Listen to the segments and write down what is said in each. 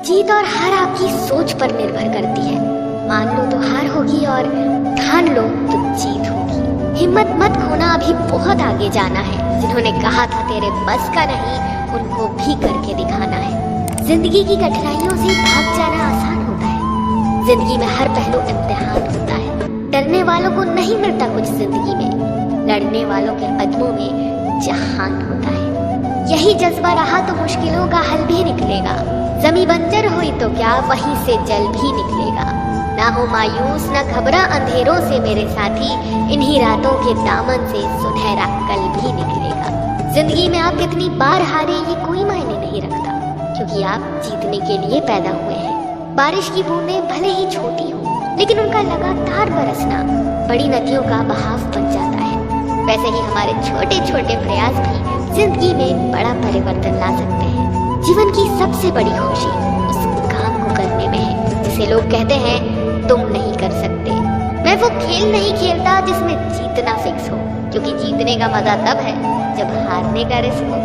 जीत और हार आपकी सोच पर निर्भर करती है। मान लो तो हार होगी और ठान लो तो जीत होगी। हिम्मत मत खोना, अभी बहुत आगे जाना है। जिन्होंने कहा था तेरे बस का नहीं, उनको भी करके दिखाना है। जिंदगी की कठिनाइयों से भाग जाना आसान होता है। जिंदगी में हर पहलू इम्तिहान होता है। डरने वालों को नहीं मिलता कुछ जिंदगी में, लड़ने वालों के कदमों में जहान होता है। यही जज्बा रहा तो मुश्किलों का हल भी निकलेगा। जमी बंजर हुई तो क्या, वहीं से जल भी निकलेगा। ना हो मायूस, ना घबरा अंधेरों से मेरे साथी, इन्हीं रातों के दामन से सुनहरा कल भी निकलेगा। जिंदगी में आप कितनी बार हारे ये कोई मायने नहीं रखता, क्योंकि आप जीतने के लिए पैदा हुए हैं। बारिश की बूंदें भले ही छोटी हो, लेकिन उनका लगातार बरसना बड़ी नदियों का बहाव बन जाता है। वैसे ही हमारे छोटे छोटे प्रयास भी जिंदगी में बड़ा परिवर्तन ला सकते हैं। जीवन की सबसे बड़ी खुशी उस काम को करने में है जिसे लोग कहते हैं तुम नहीं कर सकते। मैं वो खेल नहीं खेलता जिसमें जीतना फिक्स हो, क्योंकि जीतने का मजा तब है जब हारने का रिस्क हो।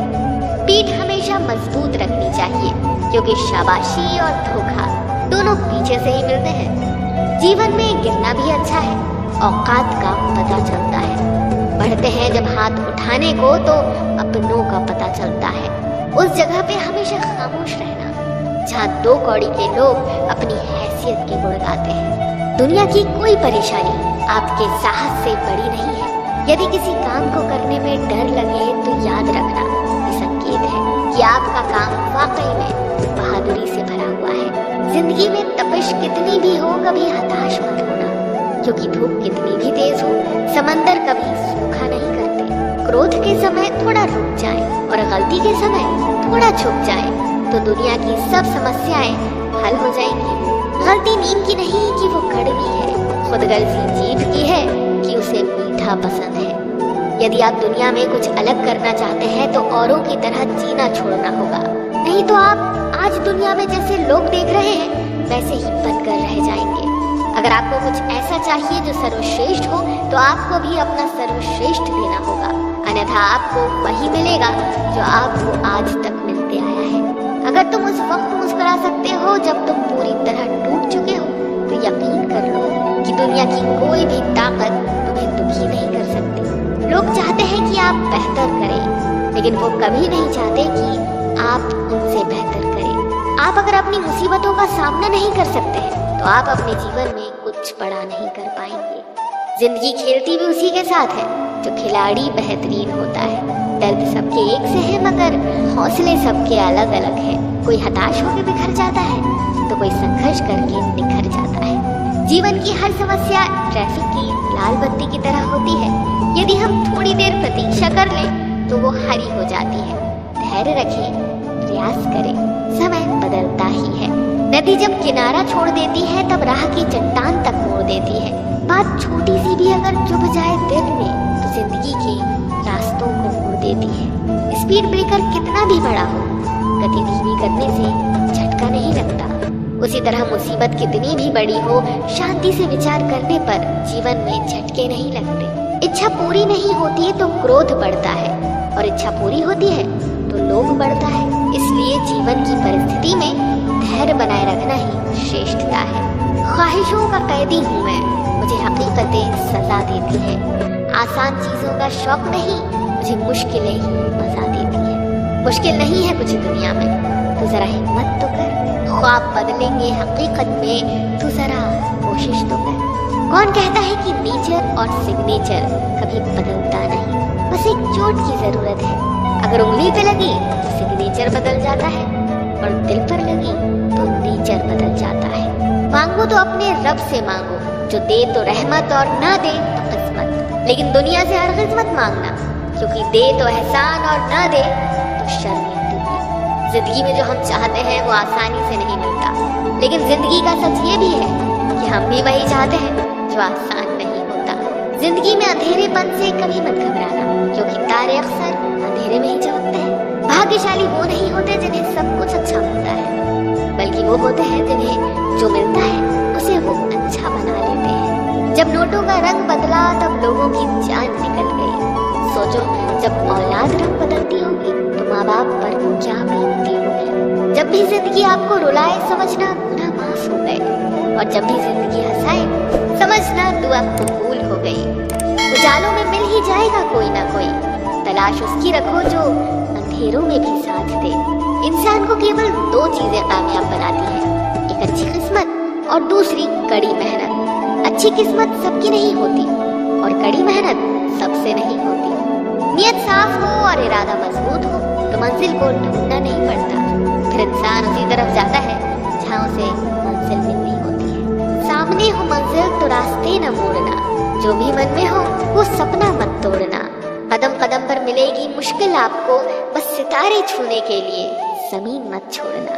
पीठ हमेशा मजबूत रखनी चाहिए, क्योंकि शाबाशी और धोखा दोनों पीछे से ही मिलते हैं। जीवन में गिरना भी अच्छा है, औकात का पता चलता है। बढ़ते हैं जब हाथ उठाने को तो अपनों का पता चलता है। उस जगह पे हमेशा खामोश रहना जहाँ दो कौड़ी के लोग अपनी हैसियत के गुण गाते हैं। दुनिया की कोई परेशानी आपके साहस से बड़ी नहीं है। यदि किसी काम को करने में डर लगे तो याद रखना ये संकेत है कि आपका काम वाकई में बहादुरी से भरा हुआ है। जिंदगी में तपिश कितनी भी हो, कभी हताश मत होना, क्योंकि धूप कितनी भी तेज हो, समंदर कभी सूखा नहीं करते। क्रोध के समय थोड़ा रुक जाए और गलती के समय थोड़ा छुप जाए तो दुनिया की सब समस्याएं हल हो जाएंगी। गलती नीम की नहीं कि वो कड़वी है, खुद गलती जीभ की है कि उसे मीठा पसंद है। यदि आप दुनिया में कुछ अलग करना चाहते हैं तो औरों की तरह जीना छोड़ना होगा, नहीं तो आप आज दुनिया में जैसे लोग देख रहे हैं वैसे ही बनकर रह जाएंगे। अगर आपको कुछ ऐसा चाहिए जो सर्वश्रेष्ठ हो तो आपको भी अपना सर्वश्रेष्ठ देना होगा, अन्यथा आपको वही मिलेगा जो आपको आज तक मिलते आया है। अगर तुम उस वक्त मुस्कुरा सकते हो जब तुम पूरी तरह टूट चुके हो तो यकीन कर लो कि दुनिया की कोई भी ताकत तुम्हें दुखी नहीं कर सकती। लोग चाहते हैं कि आप बेहतर करें, लेकिन वो कभी नहीं चाहते कि आप उनसे बेहतर करें। आप अगर अपनी मुसीबतों का सामना नहीं कर सकते तो आप अपने जीवन में कुछ बड़ा नहीं कर पाएंगे। जिंदगी खेलती भी उसी के साथ है जो खिलाड़ी बेहतरीन होता है। दर्द सबके एक से है मगर हौसले सबके अलग अलग है। कोई हताश होकर बिखर जाता है तो कोई संघर्ष करके निखर जाता है। जीवन की हर समस्या ट्रैफिक की लाल बत्ती की तरह होती है। यदि हम थोड़ी देर प्रतीक्षा कर लें तो वो हरी हो जाती है। धैर्य रखें, प्रयास करें, समय बदलता ही है। नदी जब किनारा छोड़ देती है तब राह की चट्टान तक मोड़ देती है। बात छोटी सी भी अगर चुभ जाए दिल में तो जिंदगी के रास्तों को मोड़ देती है। स्पीड ब्रेकर कितना भी बड़ा हो, गति धीमी करने से झटका नहीं लगता। उसी तरह मुसीबत कितनी भी बड़ी हो, शांति से विचार करने पर जीवन में झटके नहीं लगते। इच्छा पूरी नहीं होती है तो क्रोध बढ़ता है, और इच्छा पूरी होती है तो लोभ बढ़ता है। इसलिए जीवन की परिस्थिति में धैर्य बनाए रखना ही श्रेष्ठता है। ख्वाहिशों का कैदी हूँ मैं, मुझे हकीकतें सजा देती है। आसान चीजों का शौक नहीं, मुझे मुश्किलें ही मजा देती है। मुश्किल नहीं है कुछ दुनिया में, तो जरा हिम्मत तो कर। ख्वाब बदलेंगे हकीकत में, तू जरा कोशिश तो कर। कौन कहता है कि नेचर और सिग्नेचर कभी बदलता नहीं, बस एक चोट की जरूरत है। अगर उंगली पे लगी तो सिग्नेचर बदल जाता है, और दिल पर लगी तो नेचर बदल जाता है। मांगो तो अपने रब से मांगो, जो दे तो रहमत और ना दे तो किस्मत। लेकिन दुनिया से हरगिज़ मत मांगना, क्योंकि दे तो एहसान और ना दे तो शर्मिंदगी। जिंदगी में जो हम चाहते हैं वो आसानी से नहीं मिलता, लेकिन जिंदगी का सच ये भी है कि हम भी वही चाहते हैं जो आसान नहीं होता। जिंदगी में अंधेरेपन से कभी मत घबराना, क्योंकि तारे अक्सर अंधेरे में ही चमकते हैं। भाग्यशाली वो नहीं होते जिन्हें सब कुछ अच्छा मिलता है, बल्कि वो होते हैं जिन्हें जो मिलता है उसे वो अच्छा बना लेते हैं। जब नोटों का रंग बदला तब लोगों की जान निकल गई। सोचो जब औलाद रंग बदलती होगी तो माँ बाप पर क्या बीतती होगी। जब जब भी जिंदगी आपको रुलाए समझना गुनाह माफ हो गए, और जब भी जिंदगी हंसाए समझना दुआ कबूल हो गई। उजालों में मिल ही जाएगा कोई ना कोई, तलाश उसकी रखो जो अंधेरों में भी साथ दे। इंसान को केवल दो चीजें कामयाब बनाती हैं, एक अच्छी किस्मत और दूसरी कड़ी मेहनत। अच्छी किस्मत सबकी नहीं होती और कड़ी मेहनत सबसे नहीं होती। नियत साफ हो और इरादा मजबूत हो तो मंजिल को ढूंढना नहीं पड़ता, फिर इंसान उसी तरफ जाता है जहाँ उसे मंजिल मिलनी होती है। सामने हो मंजिल तो रास्ते न मोड़ना, जो भी मन में हो वो सपना मत तोड़ना। कदम कदम पर मिलेगी मुश्किल आपको, बस सितारे छूने के लिए जमीन मत छोड़ना।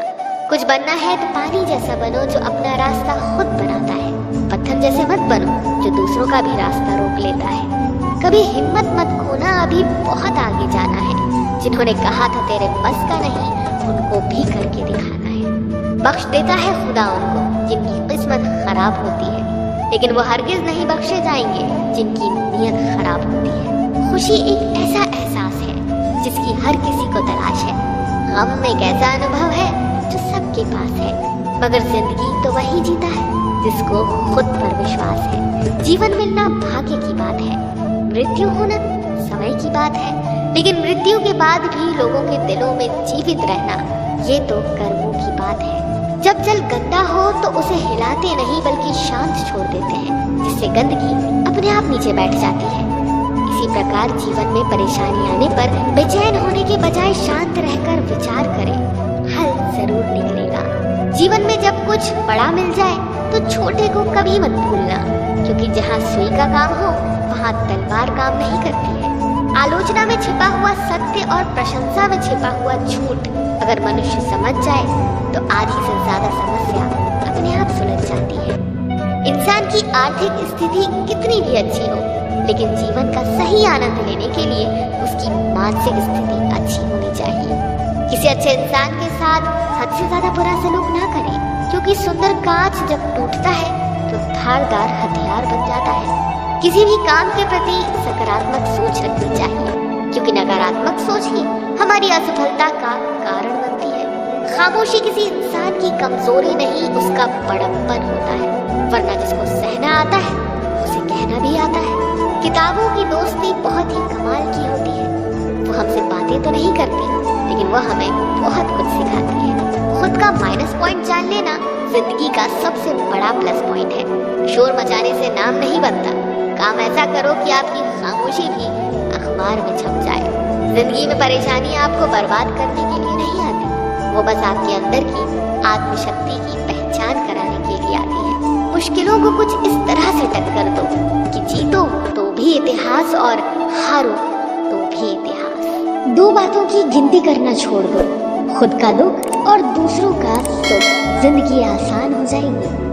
कुछ बनना है तो पानी जैसा बनो जो अपना रास्ता खुद बनाता है, पत्थर जैसे मत बनो जो दूसरों का भी रास्ता रोक लेता है। कभी हिम्मत मत खोना, अभी बहुत आगे जाना है। जिन्होंने कहा था तेरे बस का नहीं, उनको भी करके दिखाना है। बख्श देता है खुदा उनको जिनकी किस्मत खराब होती है, लेकिन वो हरगिज नहीं बख्शे जाएंगे जिनकी नीयत खराब होती है। खुशी एक ऐसा एहसास है जिसकी हर किसी को तलाश है। गम एक ऐसा अनुभव है जो सबके पास है, मगर जिंदगी तो वही जीता है जिसको खुद पर विश्वास है। जीवन मिलना भाग्य की बात है, मृत्यु होना समय की बात है, लेकिन मृत्यु के बाद भी लोगों के दिलों में जीवित रहना ये तो कर्मों की बात है। जब जल गंदा हो तो उसे हिलाते नहीं बल्कि शांत छोड़ देते हैं, जिससे गंदगी अपने आप नीचे बैठ जाती है। इसी प्रकार जीवन में परेशानी आने पर बेचैन होने के बजाय शांत रहकर विचार करें, हल जरूर निकलेगा। जीवन में जब कुछ बड़ा मिल जाए तो छोटे को कभी मत भूलना, क्योंकि जहाँ सुई का काम हो वहाँ तलवार काम नहीं करती है। आलोचना में छिपा हुआ सत्य और प्रशंसा में छिपा हुआ झूठ अगर मनुष्य समझ जाए तो आधी से ज्यादा समस्या अपने आप सुलझ जाती है। इंसान की आर्थिक स्थिति कितनी भी अच्छी हो, लेकिन जीवन का सही आनंद लेने के लिए उसकी मानसिक स्थिति अच्छी होनी चाहिए। किसी अच्छे इंसान के साथ हद से ज्यादा बुरा सलूक ना करें, क्योंकि सुंदर कांच जब टूटता है तो धारदार हथियार बन जाता है। किसी भी काम के प्रति सकारात्मक सोच रखनी चाहिए, क्योंकि नकारात्मक सोच ही हमारी असफलता का कारण बनती है। खामोशी किसी इंसान की कमजोरी नहीं, उसका बड़प्पन होता है, वरना जिसको सहना आता है उसे कहना भी आता है। किताबों की दोस्ती बहुत ही कमाल की होती है, वो हमसे बातें तो नहीं करती, लेकिन वो हमें बहुत कुछ सिखाती है। खुद का माइनस पॉइंट जान लेना जिंदगी का सबसे बड़ा प्लस पॉइंट है। शोर मचाने से नाम नहीं बनता, काम ऐसा करो कि आपकी खामोशी भी अखबार में छप जाए। जिंदगी में परेशानी आपको बर्बाद करने के लिए नहीं आती, वो बस आपके अंदर की आत्मशक्ति की पहचान कराने के लिए आती है। मुश्किलों को कुछ इस तरह से टक्कर दो कि जीतो तो भी इतिहास और हारो तो भी इतिहास। दो बातों की गिनती करना छोड़ दो, खुद का दुख और दूसरों का सुख। जिंदगी आसान हो जाएगी।